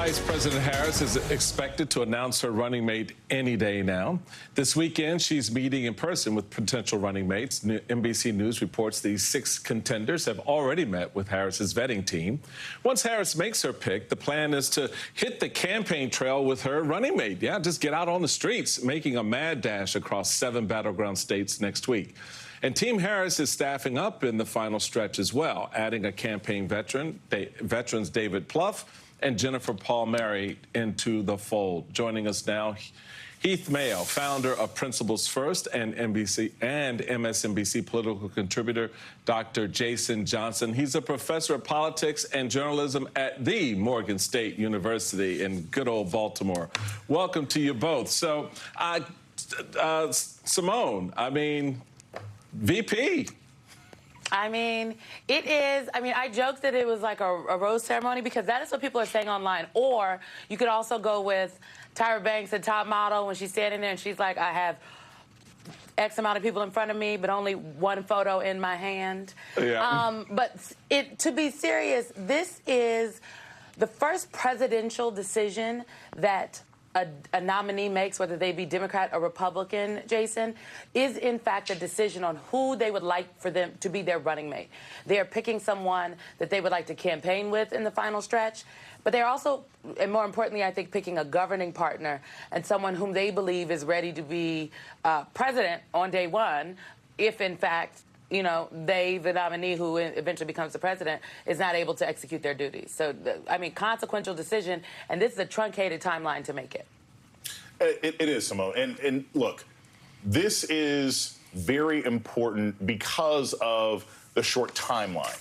Vice President Harris is expected to announce her running mate any day now. This weekend, she's meeting in person with potential running mates. NBC News reports these 6 contenders have already met with Harris's vetting team. Once Harris makes her pick, the plan is to hit the campaign trail with her running mate. Yeah, just get out on the streets, making a mad dash across 7 battleground states next week. And Team Harris is staffing up in the final stretch as well, adding a campaign veterans David Plouffe and Jennifer Palmieri into the fold. Joining us now, Heath Mayo, founder of Principles First and MSNBC political contributor, Dr. Jason Johnson. He's a professor of politics and journalism at the Morgan State University in good old Baltimore. Welcome to you both. So, Simone, VP. It is. I joked that it was like a rose ceremony because that is what people are saying online. Or you could also go with Tyra Banks at Top Model when she's standing there and she's like, I have X amount of people in front of me, but only one photo in my hand. Yeah. But to be serious, this is the first presidential decision that a nominee makes, whether they be Democrat or Republican, Jason, is in fact a decision on who they would like for them to be their running mate. They are picking someone that they would like to campaign with in the final stretch, but they're also, and more importantly, I think, picking a governing partner and someone whom they believe is ready to be president on day one, if in fact, the nominee who eventually becomes the president, is not able to execute their duties. So, consequential decision, and this is a truncated timeline to make it. It is, Simone. And look, this is very important because of the short timeline.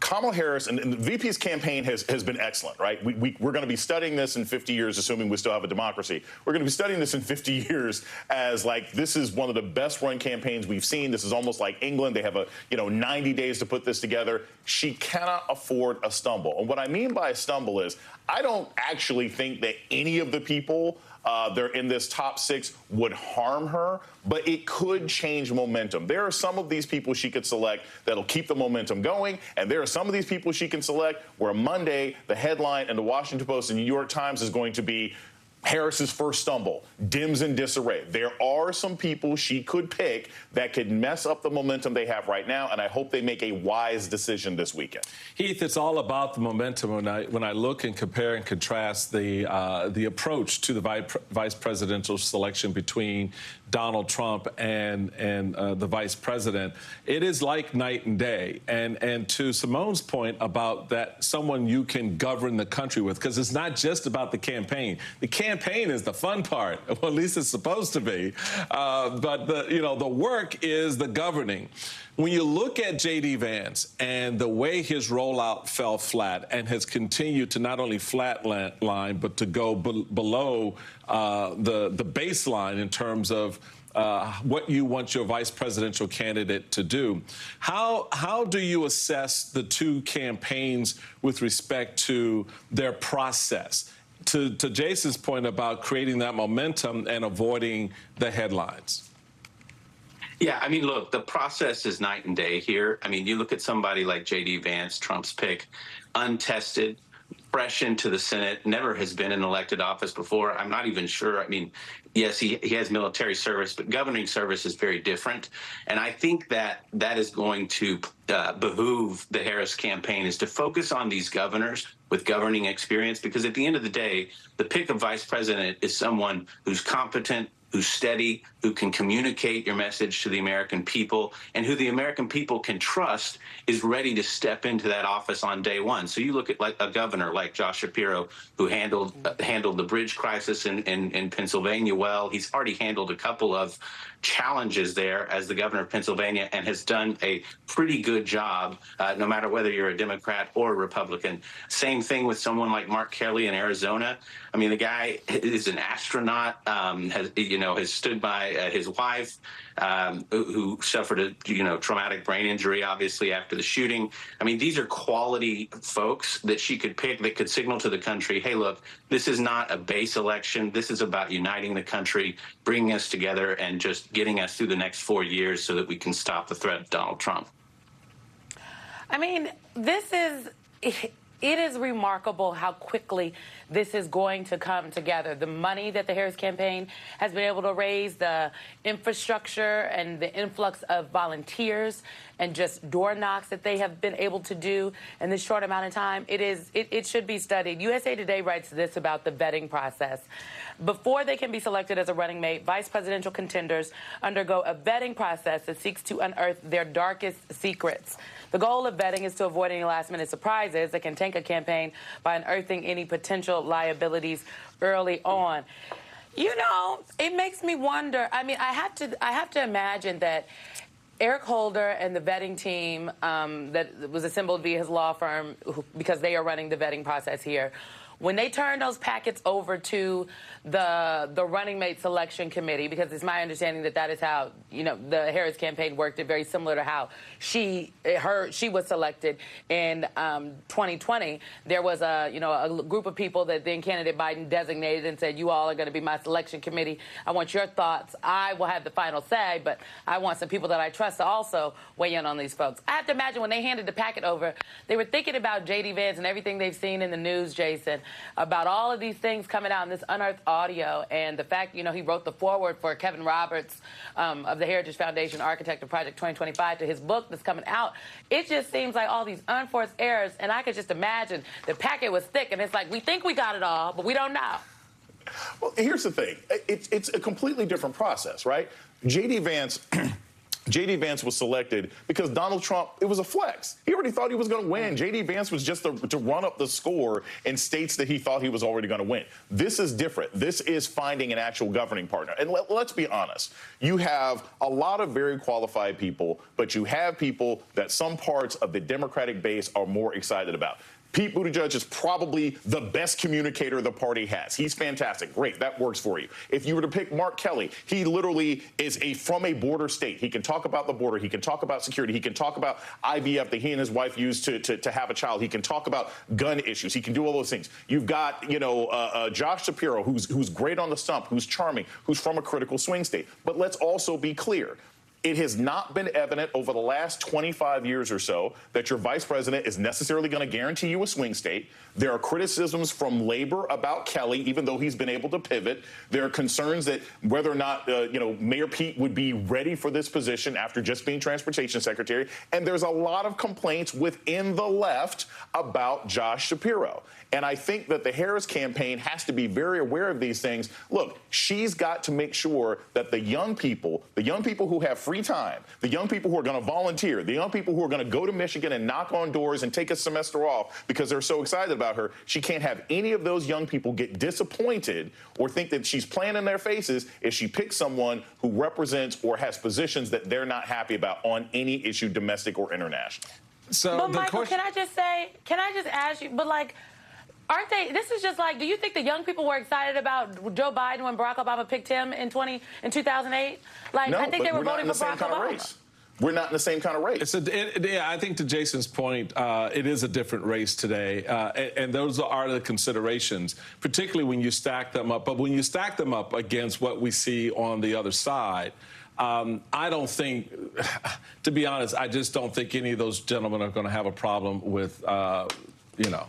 Kamala Harris and the VP's campaign has been excellent, right? We're going to be studying this in 50 years, assuming we still have a democracy. We're going to be studying this in 50 years as this is one of the best run campaigns we've seen. This is almost like England. They have 90 days to put this together. She cannot afford a stumble. And what I mean by a stumble is I don't actually think that any of the people they're in this top 6 would harm her, but it could change momentum. There are some of these people she could select that'll keep the momentum going, and there are some of these people she can select where Monday, the headline in the Washington Post and New York Times is going to be Harris's first stumble, Dems in disarray. There are some people she could pick that could mess up the momentum they have right now, and I hope they make a wise decision this weekend. Heath, it's all about the momentum. When I look and compare and contrast the approach to the vice presidential selection between Donald Trump and the vice president, it is like night and day. And to Simone's point about that someone you can govern the country with, because it's not just about the campaign. The campaign is the fun part, well, at least it's supposed to be. But the work is the governing. When you look at J.D. Vance and the way his rollout fell flat and has continued to not only flatline, but to go below the baseline in terms of what you want your vice presidential candidate to do, how do you assess the 2 campaigns with respect to their process? To Jason's point about creating that momentum and avoiding the headlines. Yeah, look, the process is night and day here. You look at somebody like J.D. Vance, Trump's pick, untested, fresh into the Senate, never has been in elected office before. I'm not even sure. Yes, he has military service, but governing service is very different. And I think that is going to behoove the Harris campaign is to focus on these governors with governing experience, because at the end of the day, the pick of vice president is someone who's competent, who's steady, who can communicate your message to the American people, and who the American people can trust is ready to step into that office on day one. So you look at like a governor like Josh Shapiro, who handled the bridge crisis in Pennsylvania well. He's already handled a couple of challenges there as the governor of Pennsylvania and has done a pretty good job, no matter whether you're a Democrat or a Republican. Same thing with someone like Mark Kelly in Arizona. The guy is an astronaut, has stood by his wife, who suffered a traumatic brain injury, obviously, after the shooting. These are quality folks that she could pick that could signal to the country, hey, look, this is not a base election. This is about uniting the country, bringing us together, and just getting us through the next 4 years so that we can stop the threat of Donald Trump. This is it is remarkable how quickly this is going to come together. The money that the Harris campaign has been able to raise, the infrastructure and the influx of volunteers and just door knocks that they have been able to do in this short amount of time, it should be studied. USA Today writes this about the vetting process. Before they can be selected as a running mate, vice presidential contenders undergo a vetting process that seeks to unearth their darkest secrets. The goal of vetting is to avoid any last-minute surprises that can tank a campaign by unearthing any potential liabilities early on. You know, it makes me wonder. I mean, I have to imagine that Eric Holder and the vetting team that was assembled via his law firm, because they are running the vetting process here, when they turn those packets over to the running mate selection committee, because it's my understanding that that is how, you know, the Harris campaign worked, it very similar to how she was selected in 2020. There was a group of people that then candidate Biden designated and said, you all are going to be my selection committee. I want your thoughts. I will have the final say, but I want some people that I trust to also weigh in on these folks. I have to imagine when they handed the packet over, they were thinking about J.D. Vance and everything they've seen in the news, Jason, about all of these things coming out in this unearthed audio, and the fact, you know, he wrote the foreword for Kevin Roberts of the Heritage Foundation, architect of Project 2025, to his book that's coming out. It just seems like all these unforced errors, and I could just imagine the packet was thick, and it's like, we think we got it all, but we don't know. Well, here's the thing. It's a completely different process, right? J.D. J.D. Vance was selected because Donald Trump, it was a flex. He already thought he was going to win. J.D. Vance was just to run up the score in states that he thought he was already going to win. This is different. This is finding an actual governing partner. And let's be honest. You have a lot of very qualified people, but you have people that some parts of the Democratic base are more excited about. Pete Buttigieg is probably the best communicator the party has. He's fantastic. Great. That works for you. If you were to pick Mark Kelly, he literally is from a border state. He can talk about the border. He can talk about security. He can talk about IVF that he and his wife used to have a child. He can talk about gun issues. He can do all those things. You've got, Josh Shapiro, who's great on the stump, who's charming, who's from a critical swing state. But let's also be clear. It has not been evident over the last 25 years or so that your vice president is necessarily going to guarantee you a swing state. There are criticisms from labor about Kelly, even though he's been able to pivot. There are concerns that whether or not, Mayor Pete would be ready for this position after just being transportation secretary. And there's a lot of complaints within the left about Josh Shapiro. And I think that the Harris campaign has to be very aware of these things. Look, she's got to make sure that the young people who have free time, the young people who are going to volunteer, the young people who are going to go to Michigan and knock on doors and take a semester off because they're so excited about her, she can't have any of those young people get disappointed or think that she's playing in their faces if she picks someone who represents or has positions that they're not happy about on any issue, domestic or international. So, but Michael, can I just ask you, but like, aren't they? This is just like, do you think the young people were excited about Joe Biden when Barack Obama picked him in 2008? Like, no, I think they were voting for Barack Obama. We're not in the same kind of race. I think to Jason's point, it is a different race today, and those are the considerations, particularly when you stack them up. But when you stack them up against what we see on the other side, I don't think, to be honest, I just don't think any of those gentlemen are going to have a problem with, JD, no,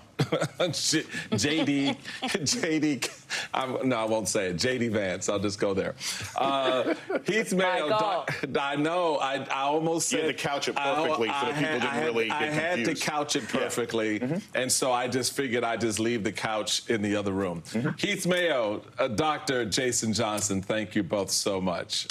I won't say it. JD Vance, I'll just go there. Heath Mayo, I know, I almost said. You had to couch it perfectly so that people didn't really get confused. I had to couch it perfectly, and so I just figured I'd just leave the couch in the other room. Heath Mayo, Dr. Jason Johnson, thank you both so much.